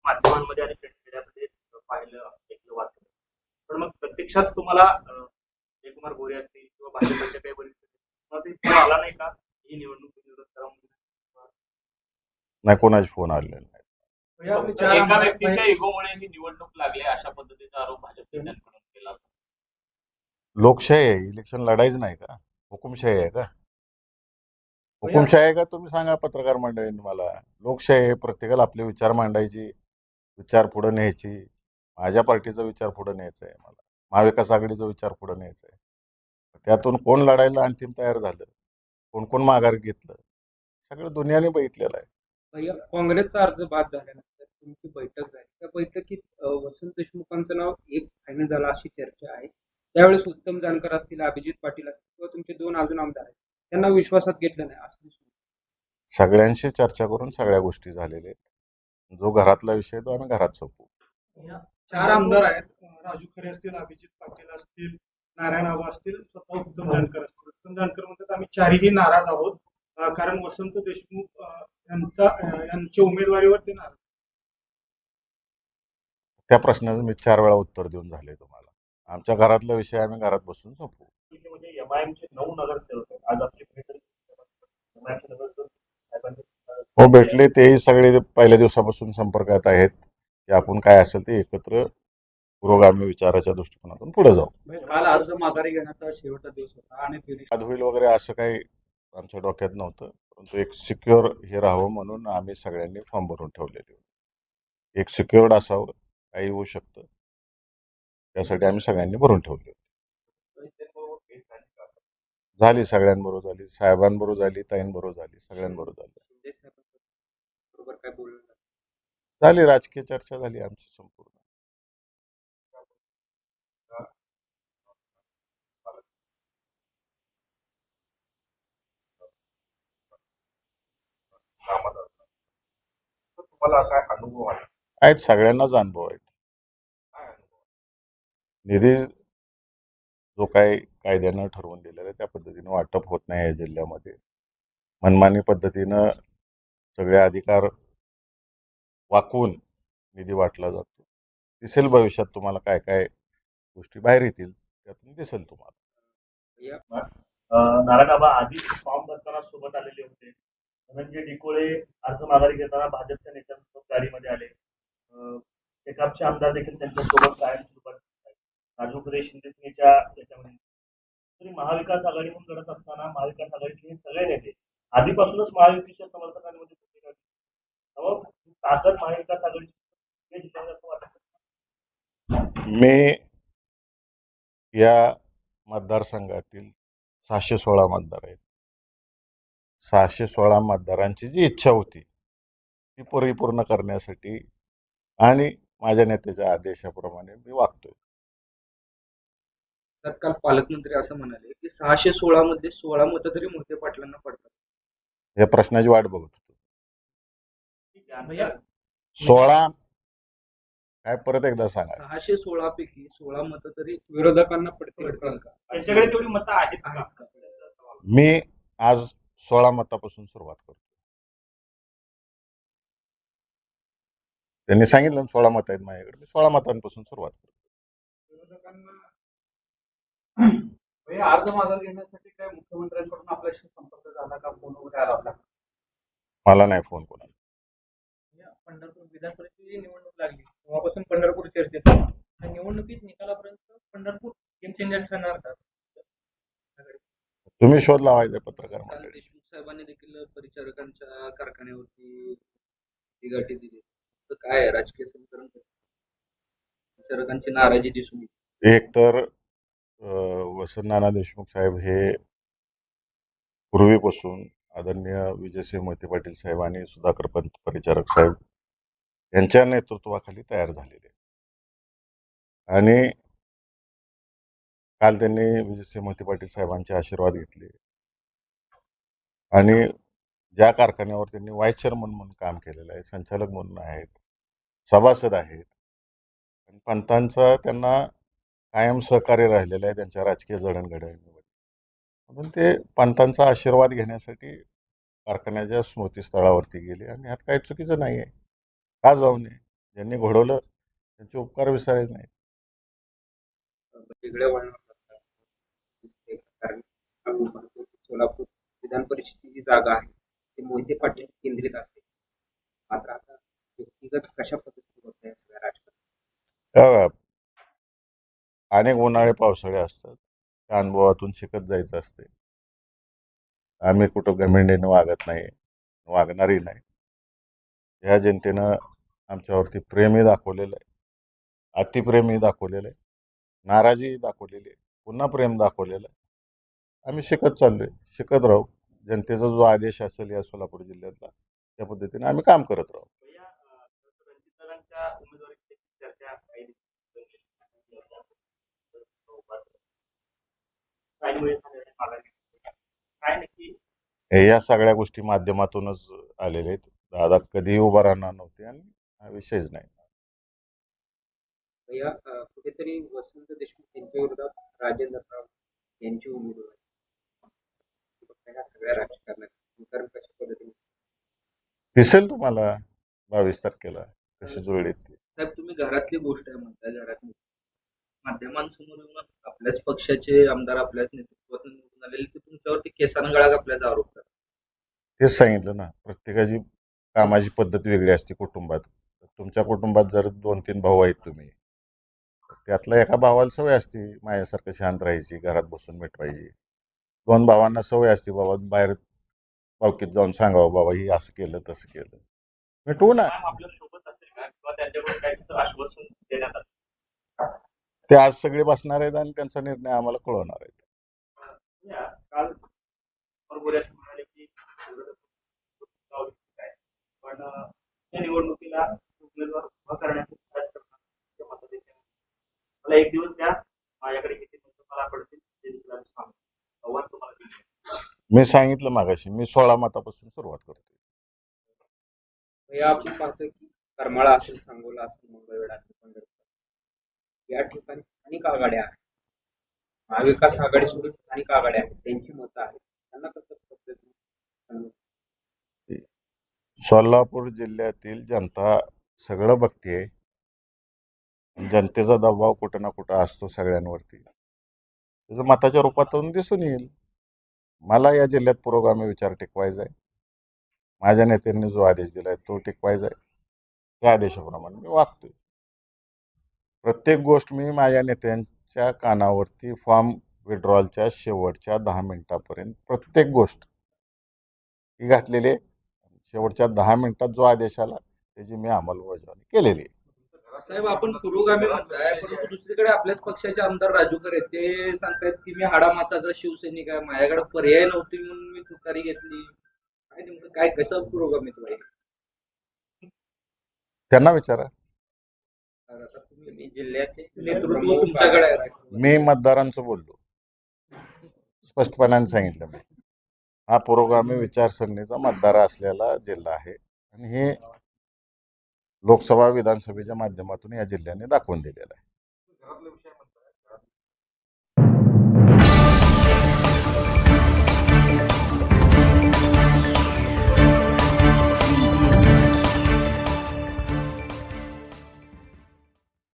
माध्यमांमध्ये आणि मीडियामध्ये पाहिलं ऐकलं वाचलं. पण मग प्रत्यक्षात तुम्हाला जयकुमार गोरे असतील किंवा भाजपच्या काही वरिष्ठ तुम्हाला ते फोन आला नाही का ही निवडणूक विरोध करा म्हणून? नाही, कोणाचे फोन आलेले नाही. फक्त एका व्यक्तीच्या इगोमुळे ही निवडणूक लागली अशा पद्धतीचा आरोप भाजप नेत्यांकडून केला होता. लोकशाही आहे, इलेक्शन लढाईच नाही का? हुकुमशाही आहे का? हुकुमशाही आहे का? तुम्ही सांगा पत्रकार मंडळींनी मला. लोकशाही आहे, प्रत्येकाला आपले विचार मांडायची, विचार पुढे न्यायची. माझ्या पार्टीचा विचार पुढे न्यायचा आहे मला, महाविकास आघाडीचा विचार पुढे न्यायचा आहे. त्यातून कोण लढायला अंतिम तयार झालं, कोण कोण माघार घेतलं, सगळं दुनियाने बघितलेलं आहे. भैया, काँग्रेसचा अर्ज बाद झाल्यानंतर तुमची बैठक झाली. त्या बैठकीत वसंत देशमुखांचं नाव एक फायनल झालं अशी चर्चा आहे. त्यावेळेस उत्तम जानकर असतील, अभिजित पाटील असतील किंवा तुमचे दोन अजून आमदार आहेत, त्यांना विश्वासात घेतलं नाही असं दिसून येतं. सगळ्यांशी चर्चा करून सगळ्या गोष्टी झालेल्या आहेत. जो घरातला विषय तो आम्ही घरात संपू. चार आमदार आहेत, राजू खरे असतील, अभिजित पाटील असतील, नारायण आबा असतील, स्वतः उत्तम जानकर असतील. उत्तम जानकर म्हणतात आम्ही चारही नाराज आहोत कारण वसंत देशमुख यांच्या उमेदवारीवर ते नाराज. त्या प्रश्नाचं मी 4 वेळा उत्तर देऊन झाले तुम्हाला. आमच्या घरातला विषय आम्ही घरात बसून संपू. म्हणजे एमआयएमचे 9 नगरसेवक आहेत. आज आपली भेट एमआयएमचे नगरसेवक साहेबांनी हो, भेटले. तेही सगळे पहिल्या दिवसापासून संपर्कात आहेत की आपण काय असेल ते एकत्र पुरोगामी विचाराच्या दृष्टिकोनातून पुढे जाऊ. काल अर्ज माघारी घेण्याचा शेवटचा दिवस होता आणि बाद होईल वगैरे असं काही आमच्या डोक्यात नव्हतं, परंतु एक सिक्युअर हे राहावं म्हणून आम्ही सगळ्यांनी फॉर्म भरून ठेवलेले. एक सिक्युअर्ड असावं, काही होऊ शकतं, त्यासाठी आम्ही सगळ्यांनी भरून ठेवले. झाली, सगळ्यांबरोबर झाली, साहेबांबरोबर झाली, ताईंबरोबर झाली, सगळ्यांबरोबर झाली. बरोबर काय बोललं झाली, राजकीय चर्चा झाली आमची संपूर्ण. तुम्हाला काय अनुभव आला? आहेत, सगळ्यांनाच अनुभव आहेत. निधी जो काही कायद्यानं ठरवून दिलेला आहे त्या पद्धतीनं वाटप होत नाही या जिल्ह्यामध्ये. मनमानी पद्धतीनं सगळे अधिकार वाकवून निधी वाटला जातो. दिसेल भविष्यात तुम्हाला काय काय गोष्टी बाहेर येतील, त्यातून दिसेल तुम्हाला. नारायण आबा आधी फॉर्म भरताना सोबत आलेले होते. धनंजय डिकोळे अर्ज माघारी घेताना भाजपच्या नेत्यांसोबत गाडीमध्ये आले. शेकापचे आमदार देखील त्यांच्यासोबत कायम सोबत राजू खरे शिंदेसेनेच्या याच्यामध्ये. तरी महाविकास आघाडी म्हणून लढत असताना महाविकास आघाडीचे हे सगळे नेते आधीपासूनच महायुतीच्या समर्थकांमध्ये ताकद महाविकास आघाडीची असं वाटतं. मी या मतदारसंघातील 616 मतदार आहेत. 616 मतदारांची जी इच्छा होती ती परिपूर्ण करण्यासाठी आणि माझ्या नेत्याच्या आदेशाप्रमाणे मी वागतोय. तर काल पालकमंत्री असं म्हणाले की 616 मध्ये 16 मतं तरी मोठे पाटलांना पडतात. या प्रश्नाची वाट बघत होतो. भैया 16 काय, परत एकदा सांगा. 616 पैकी 16 मतं तरी विरोधकांना पडतील का? त्यांच्याकडे तेवढी मतं आहेत का? मी आज 16 मतापासून सुरुवात करतो. त्यांनी सांगितलं 16 मत आहेत माझ्याकडे, मी 16 मतांपासून सुरुवात करतो. विरोधकांना अर्ज माघार घेण्यासाठी काय मुख्यमंत्र्यांकडून आपल्याशी संपर्क झाला का? फोन वगैरे आला होता? मला नाही फोन कोणाला. पंढरपूर विधान परिषदेची निवडणूक लागली तेव्हापासून पंढरपूर चर्चेत आहे. त्या निवडणुकीत निकालापर्यंत पंढरपूर गेम चेंजर ठरणार का? तुम्ही शोध लावायचा पत्रकार काल मंडळी. देशमुख साहेबांनी देखील परिचारकांच्या कारखान्यावरती गाठी दिली. तर काय आहे राजकीय समीकरण? परिचारकांची नाराजी दिसून येते. एक तर वसंत नाना देशमुख साहेब हे पूर्वीपासून आदरणीय विजयसिंह मोहिते पाटील साहेब आणि सुधाकर पंत परिचारक साहेब यांच्या नेतृत्वाखाली तयार झालेले. आणि काल त्यांनी विजयसिंह मोहिते पाटील साहेबांचे आशीर्वाद घेतले आणि ज्या कारखान्यावर त्यांनी व्हाईस चेअरमन म्हणून काम केलेलं आहे, संचालक म्हणून आहेत, सभासद आहेत, आणि पंतांचा त्यांना कायम सहकार्य राहिलेलं आहे त्यांच्या राजकीय जडणघडणीमध्ये. म्हणून ते पंतांचा आशीर्वाद घेण्यासाठी कारखान्याच्या स्मृतीस्थळावरती गेले आणि ह्यात काही चुकीचं नाही आहे. का जाऊ नये? ज्यांनी घडवलं त्यांचे उपकार विसरायचे नाही. वेगळ्या वळणावर जातात. कारण आपण म्हणतो की सोलापूर विधान परिषदेची जी जागा आहे ती मोहिते पाटील केंद्रित असते. मात्र आता व्यक्तिगत कशा पद्धतीने होत आहे सगळ्या राजकारणात. अ, अनेक उन्हाळे पावसाळे असतात. त्या अनुभवातून शिकत जायचं असते. आम्ही कुठं घमेंडीने वागत नाही, वागणारही नाही. ह्या जनतेनं आमच्यावरती प्रेमही दाखवलेलं आहे, अतिप्रेमही दाखवलेलं आहे, नाराजीही दाखवलेली आहे, पुन्हा प्रेम दाखवलेलं आहे. आम्ही शिकत चाललोय, शिकत राहू. जनतेचा जो आदेश असेल या सोलापूर जिल्ह्यातला त्या पद्धतीने आम्ही काम करत राहू. भैया, रणजितदादांच्या उमेदवारीची चर्चा काही दिवसांपूर्वी काही वेळेस झालेल्या माघारी घेतली. काय नक्की या सगळ्या गोष्टी माध्यमातूनच आलेल्या आहेत. दादा कधीही उभा राहणार नव्हते आणि हा विषयच नाही. या कुठेतरी वसंत देशमुख यांच्या विरोधात राजेंद्र राव यांची उमेदवारी ह्या सगळ्या राजकारणात कारण कशा पद्धतीने दिसेल तुम्हाला 22 तारखेला कशी जुळलीत ती. साहेब तुम्ही घरातली गोष्ट आहे म्हणताय घरात माध्यमांसमोर येऊन आपल्याच पक्षाचे आमदार आपल्याच नेतृत्वातून निवडून आलेले ते तुमच्यावरती केसानं गळा घातल्याचा आरोप करतात. तेच सांगितलं ना, प्रत्येकाची कामाची पद्धत वेगळी असते कुटुंबात. तुमच्या कुटुंबात जर 2-3 भाऊ आहेत तुम्ही, त्यातल्या एका भावाला सवय असते माझ्यासारखं शांत राहायची, घरात बसून मिटवायची. 2 भावांना सवय असते बाबा बाहेर पावकीत जाऊन सांगावं बाबा ही असं केलं तसं केलं, मिटवू ना. मॅम आपल्या सोबत असेल का किंवा त्यांच्याकडून काही असं आश्वासन देण्यात आलं? ते आज सगळे बसणार आहेत आणि त्यांचा निर्णय आम्हाला कळवणार आहेत. भैया, काल बरोबर असं म्हणाले की विरोधक गाव दिसत आहे. पण त्या निवडणुकीला उमेदवार उभा करण्याचा प्रयास करणार असे मत देते. मला एक दिवस द्या, माझ्याकडे किती मतं मला पडतील ते देखील आम्ही सांगू. आव्हान तुम्हाला दिलं. मी सांगितलं मागाशी, मी 16 मतापासून सुरुवात करतो. या आपण पाहतोय की करमाळा असेल, सांगोला असेल, मंगळवेढा असेल, पंढरपूर या ठिकाणी स्थानिक आघाड्या आहेत. महाविकास आघाडी सोडून स्थानिक आघाड्या आहेत, त्यांची मतं आहेत. त्यांना कसं पद्धतीने सोलापूर जिल्ह्यातील जनता सगळं बघते. जनतेचा दबाव कुठं ना कुठं असतो सगळ्यांवरती. त्याचं मताच्या रूपातून दिसून येईल. मला या जिल्ह्यात पुरोगामी विचार टिकवायचा आहे. माझ्या नेत्यांनी जो आदेश दिलाय तो टिकवायचा आहे. त्या आदेशाप्रमाणे मी वागतोय. प्रत्येक गोष्ट मी माझ्या नेत्यांच्या कानावरती फॉर्म विड्रॉलच्या शेवटच्या 10 मिनिटापर्यंत प्रत्येक गोष्ट ही घातलेली आहे. शेवटच्या 10 मिनिटात जो आदेश आला त्याची मी अंमलबजावणी केलेली आहे. साहेब आपण पुरोगामी म्हणताय परंतु दुसरीकडे आपल्याच पक्षाचे आमदार राजू खरे आहेत. ते सांगतायत की मी हाडामासाचा शिवसैनिक आहे, माझ्याकडे पर्याय नव्हती म्हणून मी तुतारी घेतली. काय नेमकं काय कसं पुरोगामित्व आहे? त्यांना विचारा. आता तुम्ही जिल्ह्याचे नेतृत्व तुमच्याकडे आहे. मी मतदारांचं बोललो, स्पष्टपणाने सांगितलं मी. हा पुरोगामी विचारसरणीचा मतदार असलेला जिल्हा आहे आणि हे लोकसभा विधानसभेच्या माध्यमातून या जिल्ह्याने दाखवून दिलेलं आहे.